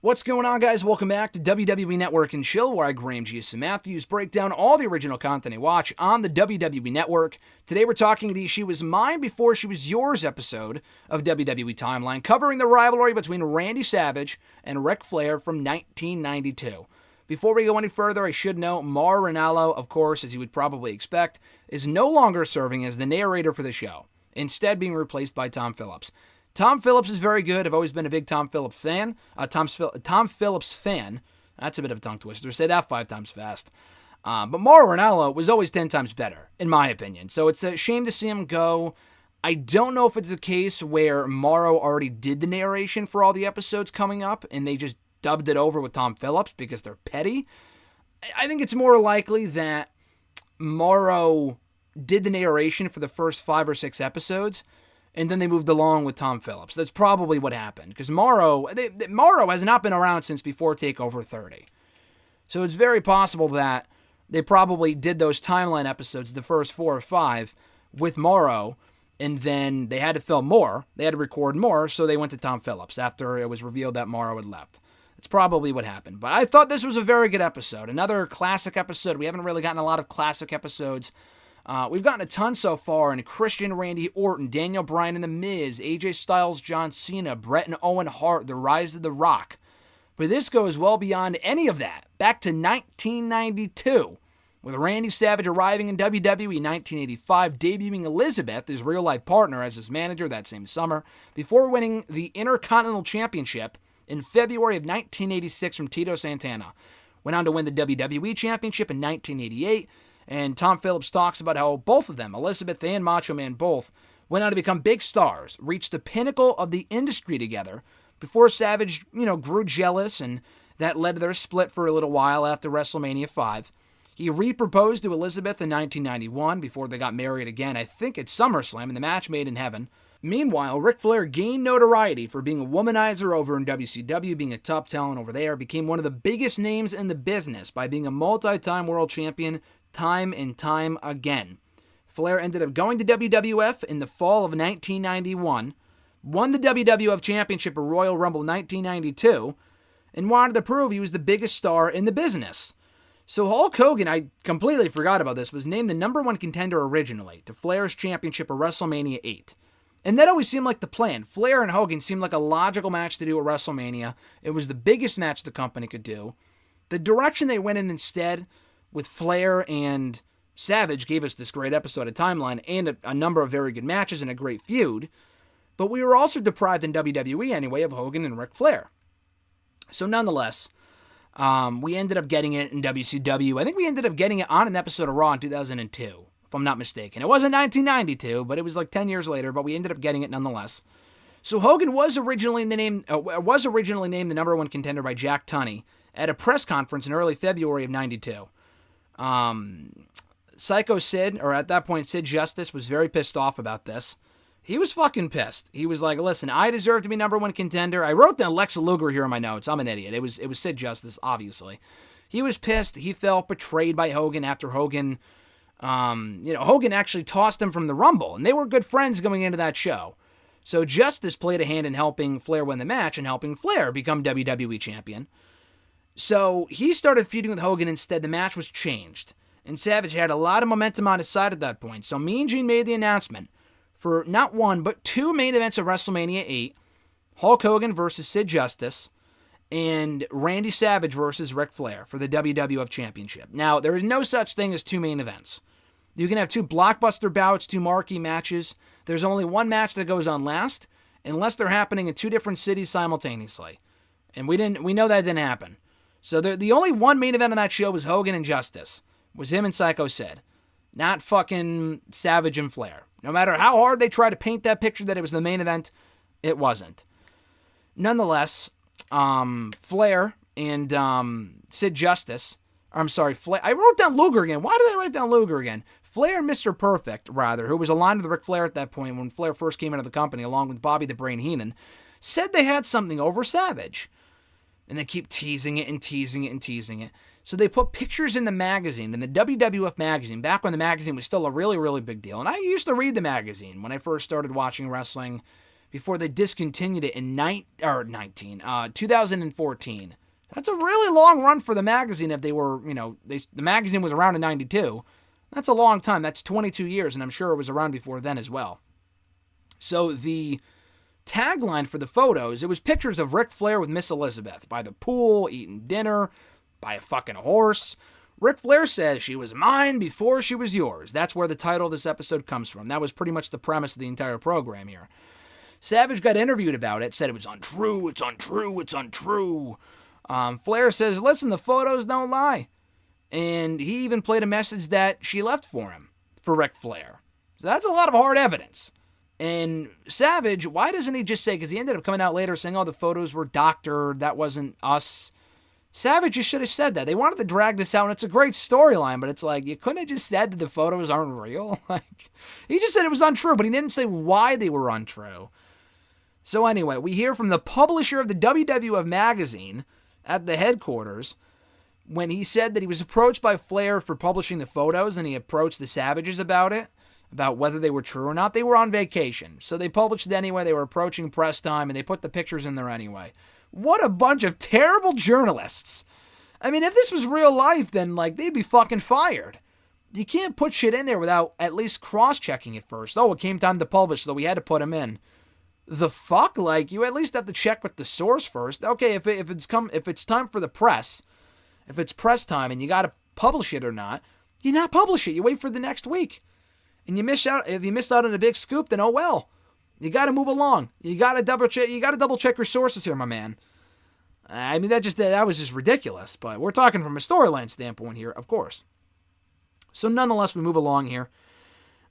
What's going on, guys? Welcome back to WWE Network and Chill, where I, Graham G.S. Matthews, break down all the original content I watch on the WWE Network. Today we're talking the She Was Mine Before She Was Yours episode of WWE Timeline, covering the rivalry between Randy Savage and Ric Flair from 1992. Before we go any further, I should note Mauro Ranallo, of course, as you would probably expect, is no longer serving as the narrator for the show, instead being replaced by Tom Phillips. Tom Phillips is very good. I've always been a big Tom Phillips fan. Tom Phillips fan. That's a bit of a tongue twister. Say that 5 times fast. But Mauro Ranallo was always 10 times better, in my opinion. So it's a shame to see him go. I don't know if it's a case where Mauro already did the narration for all the episodes coming up, and they just dubbed it over with Tom Phillips because they're petty. I think it's more likely that Mauro did the narration for the first 5 or 6 episodes, and then they moved along with Tom Phillips. That's probably what happened, because Mauro has not been around since before TakeOver 30. So it's very possible that they probably did those Timeline episodes, the first 4 or 5, with Mauro, and then they had to film more. They had to record more, so they went to Tom Phillips after it was revealed that Mauro had left. That's probably what happened. But I thought this was a very good episode. Another classic episode. We haven't really gotten a lot of classic episodes. We've gotten a ton so far in Christian, Randy Orton, Daniel Bryan and The Miz, AJ Styles, John Cena, Bret and Owen Hart, The Rise of The Rock. But this goes well beyond any of that. Back to 1992, with Randy Savage arriving in WWE 1985, debuting Elizabeth, his real-life partner, as his manager that same summer, before winning the Intercontinental Championship in February of 1986 from Tito Santana. Went on to win the WWE Championship in 1988, and Tom Phillips talks about how both of them, Elizabeth and Macho Man both, went on to become big stars, reached the pinnacle of the industry together, before Savage, grew jealous, and that led to their split for a little while after WrestleMania 5. He re-proposed to Elizabeth in 1991 before they got married again, I think at SummerSlam, in the match made in heaven. Meanwhile, Ric Flair gained notoriety for being a womanizer over in WCW, being a top talent over there, became one of the biggest names in the business by being a multi-time world champion time and time again. Flair ended up going to WWF in the fall of 1991, won the WWF Championship at Royal Rumble 1992, and wanted to prove he was the biggest star in the business. So Hulk Hogan, I completely forgot about this, was named the number 1 contender originally to Flair's championship at WrestleMania 8. And that always seemed like the plan. Flair and Hogan seemed like a logical match to do at WrestleMania. It was the biggest match the company could do. The direction they went in instead, with Flair and Savage, gave us this great episode of Timeline and a number of very good matches and a great feud. But we were also deprived in WWE anyway of Hogan and Ric Flair. So nonetheless, we ended up getting it in WCW. I think we ended up getting it on an episode of Raw in 2002, if I'm not mistaken. It wasn't 1992, but it was like 10 years later, but we ended up getting it nonetheless. So Hogan was originally named the number 1 contender by Jack Tunney at a press conference in early February of 92. Psycho Sid, or at that point Sid Justice, was very pissed off about this. He was fucking pissed. He was like, listen, I deserve to be number 1 contender. I wrote down Lex Luger here in my notes. I'm an idiot. It was Sid Justice, obviously. He was pissed. He felt betrayed by Hogan after Hogan, Hogan actually tossed him from the Rumble, and they were good friends going into that show. So Justice played a hand in helping Flair win the match and helping Flair become WWE champion. So he started feuding with Hogan instead. The match was changed, and Savage had a lot of momentum on his side at that point. So Mean Gene made the announcement for not 1, but 2 main events of WrestleMania 8, Hulk Hogan versus Sid Justice, and Randy Savage versus Ric Flair for the WWF Championship. Now, there is no such thing as 2 main events. You can have 2 blockbuster bouts, 2 marquee matches. There's only 1 match that goes on last, unless they're happening in 2 different cities simultaneously. And we know that didn't happen. So the only 1 main event on that show was Hogan and Justice. Was him and Psycho Sid. Not fucking Savage and Flair. No matter how hard they try to paint that picture that it was the main event, it wasn't. Nonetheless, Flair and Sid Justice, Flair. I wrote down Luger again. Why did I write down Luger again? Flair and Mr. Perfect, rather, who was aligned with Ric Flair at that point when Flair first came into the company, along with Bobby the Brain Heenan, said they had something over Savage. And they keep teasing it and teasing it and teasing it. So they put pictures in the magazine, in the WWF magazine, back when the magazine was still a really, really big deal. And I used to read the magazine when I first started watching wrestling before they discontinued it in 2014. That's a really long run for the magazine if they were, the magazine was around in 92. That's a long time. That's 22 years, and I'm sure it was around before then as well. So the tagline for the photos, it was pictures of Ric Flair with Miss Elizabeth by the pool, eating dinner, by a fucking horse. Ric Flair says, "She was mine before she was yours." That's where the title of this episode comes from. That was pretty much the premise of the entire program here. Savage got interviewed about it, said it was untrue, it's untrue, it's untrue. Flair says, listen, the photos don't lie. And he even played a message that she left for him, for Ric Flair. So that's a lot of hard evidence. And Savage, why doesn't he just say, because he ended up coming out later saying, oh, the photos were doctored, that wasn't us. Savage just should have said that. They wanted to drag this out, and it's a great storyline, but it's like, you couldn't have just said that the photos aren't real. Like, he just said it was untrue, but he didn't say why they were untrue. So anyway, we hear from the publisher of the WWF magazine at the headquarters when he said that he was approached by Flair for publishing the photos, and he approached the Savages about it, about whether they were true or not. They were on vacation, so they published it anyway. They were approaching press time, and they put the pictures in there anyway. What a bunch of terrible journalists. I mean, if this was real life, then, they'd be fucking fired. You can't put shit in there without at least cross-checking it first. Oh, it came time to publish, so we had to put them in. The fuck? You at least have to check with the source first. Okay, if it's time for the press, if it's press time and you got to publish it or not, you not publish it. You wait for the next week. And you miss out. If you miss out on a big scoop, then oh well. You got to move along. You got to double check. You got to double check your sources here, my man. I mean, that was just ridiculous. But we're talking from a storyline standpoint here, of course. So nonetheless, we move along here.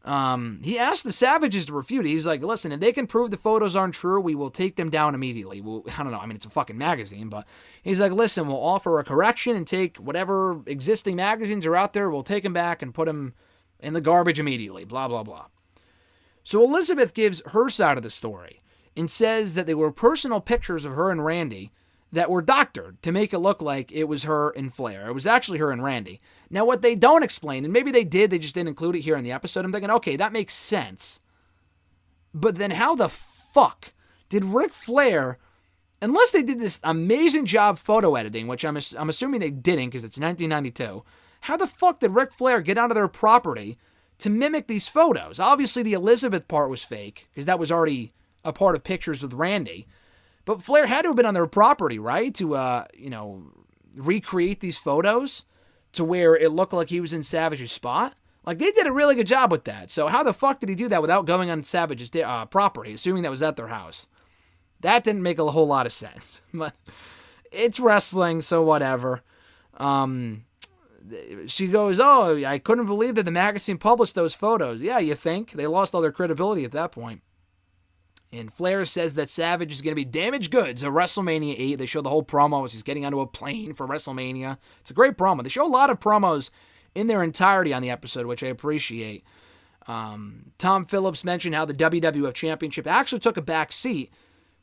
He asked the Savages to refute it. He's like, listen, if they can prove the photos aren't true, we will take them down immediately. I don't know. I mean, it's a fucking magazine, but he's like, listen, we'll offer a correction and take whatever existing magazines are out there. We'll take them back and put them in the garbage immediately. Blah, blah, blah. So Elizabeth gives her side of the story and says that they were personal pictures of her and Randy that were doctored to make it look like it was her and Flair. It was actually her and Randy. Now, what they don't explain, and maybe they did, they just didn't include it here in the episode, I'm thinking, okay, that makes sense. But then how the fuck did Ric Flair, unless they did this amazing job photo editing, which I'm assuming they didn't because it's 1992, how the fuck did Ric Flair get onto their property to mimic these photos? Obviously, the Elizabeth part was fake because that was already a part of pictures with Randy. But Flair had to have been on their property, right? To, recreate these photos to where it looked like he was in Savage's spot. They did a really good job with that. So how the fuck did he do that without going on Savage's property, assuming that was at their house? That didn't make a whole lot of sense. But it's wrestling, so whatever. She goes, oh, I couldn't believe that the magazine published those photos. Yeah, you think? They lost all their credibility at that point. And Flair says that Savage is going to be damaged goods at WrestleMania 8. They show the whole promo as he's getting onto a plane for WrestleMania. It's a great promo. They show a lot of promos in their entirety on the episode, which I appreciate. Tom Phillips mentioned how the WWF Championship actually took a back seat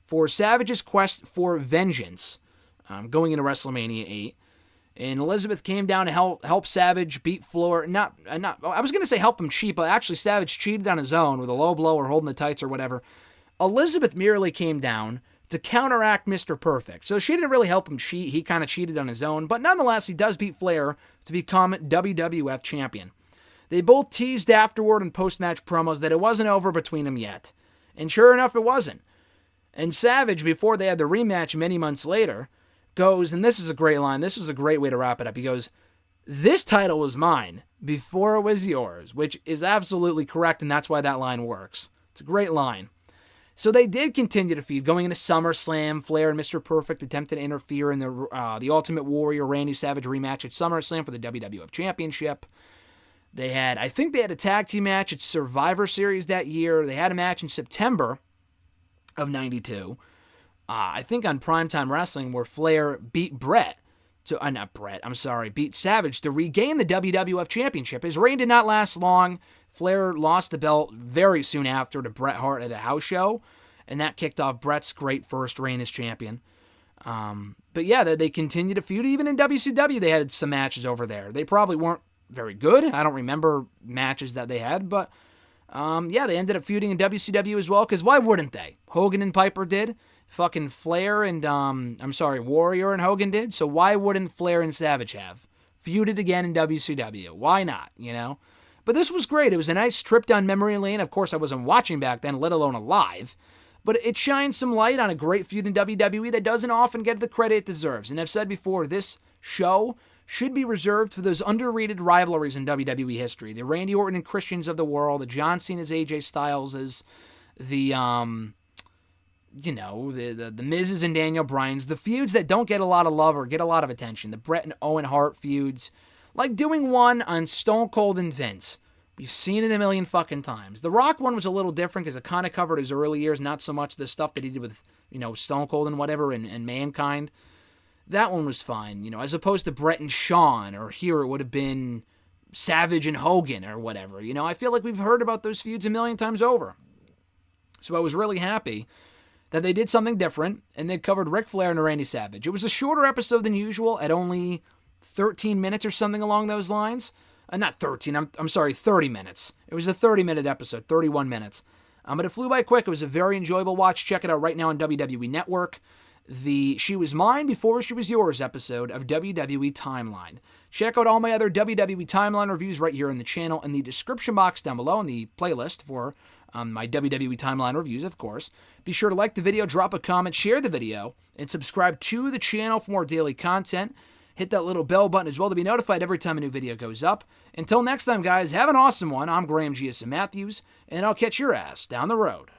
for Savage's quest for vengeance going into WrestleMania 8. And Elizabeth came down to help Savage beat Flair. I was going to say help him cheat, but actually Savage cheated on his own with a low blow or holding the tights or whatever. Elizabeth merely came down to counteract Mr. Perfect. So she didn't really help him cheat. He kind of cheated on his own. But nonetheless, he does beat Flair to become WWF champion. They both teased afterward in post-match promos that it wasn't over between them yet. And sure enough, it wasn't. And Savage, before they had the rematch many months later, goes, and this is a great line. This was a great way to wrap it up. He goes, this title was mine before it was yours, which is absolutely correct, and that's why that line works. It's a great line. So they did continue to feud. Going into SummerSlam, Flair and Mr. Perfect attempted to interfere in the Ultimate Warrior Randy Savage rematch at SummerSlam for the WWF Championship. I think they had a tag team match at Survivor Series that year. They had a match in September of 92. I think on Primetime Wrestling where Flair beat beat Savage to regain the WWF Championship. His reign did not last long. Flair lost the belt very soon after to Bret Hart at a house show, and that kicked off Bret's great first reign as champion. But yeah, they continued to feud. Even in WCW, they had some matches over there. They probably weren't very good. I don't remember matches that they had, but Yeah, they ended up feuding in WCW as well, because why wouldn't they? Hogan and Piper did. Fucking Flair and, Warrior and Hogan did. So why wouldn't Flair and Savage have? Feuded again in WCW. Why not, you know? But this was great. It was a nice trip down memory lane. Of course, I wasn't watching back then, let alone alive. But it shines some light on a great feud in WWE that doesn't often get the credit it deserves. And I've said before, this show should be reserved for those underrated rivalries in WWE history. The Randy Orton and Christians of the world, the John Cena's AJ Styles, the Miz's and Daniel Bryan's, the feuds that don't get a lot of love or get a lot of attention, the Bret and Owen Hart feuds, like doing one on Stone Cold and Vince. We've seen it a million fucking times. The Rock one was a little different because it kind of covered his early years, not so much the stuff that he did with, Stone Cold and whatever and Mankind. That one was fine, as opposed to Bret and Shawn, or here it would have been Savage and Hogan or whatever. I feel like we've heard about those feuds a million times over. So I was really happy that they did something different, and they covered Ric Flair and Randy Savage. It was a shorter episode than usual at only 13 minutes or something along those lines. Not 13, I'm sorry, 30 minutes. It was a 30-minute episode, 31 minutes. But it flew by quick. It was a very enjoyable watch. Check it out right now on WWE Network. The She Was Mine Before She Was Yours episode of WWE Timeline. Check out all my other WWE Timeline reviews right here in the channel in the description box down below in the playlist for my WWE Timeline reviews, of course. Be sure to like the video, drop a comment, share the video, and subscribe to the channel for more daily content. Hit that little bell button as well to be notified every time a new video goes up. Until next time, guys, have an awesome one. I'm Graham G.S. Matthews, and I'll catch your ass down the road.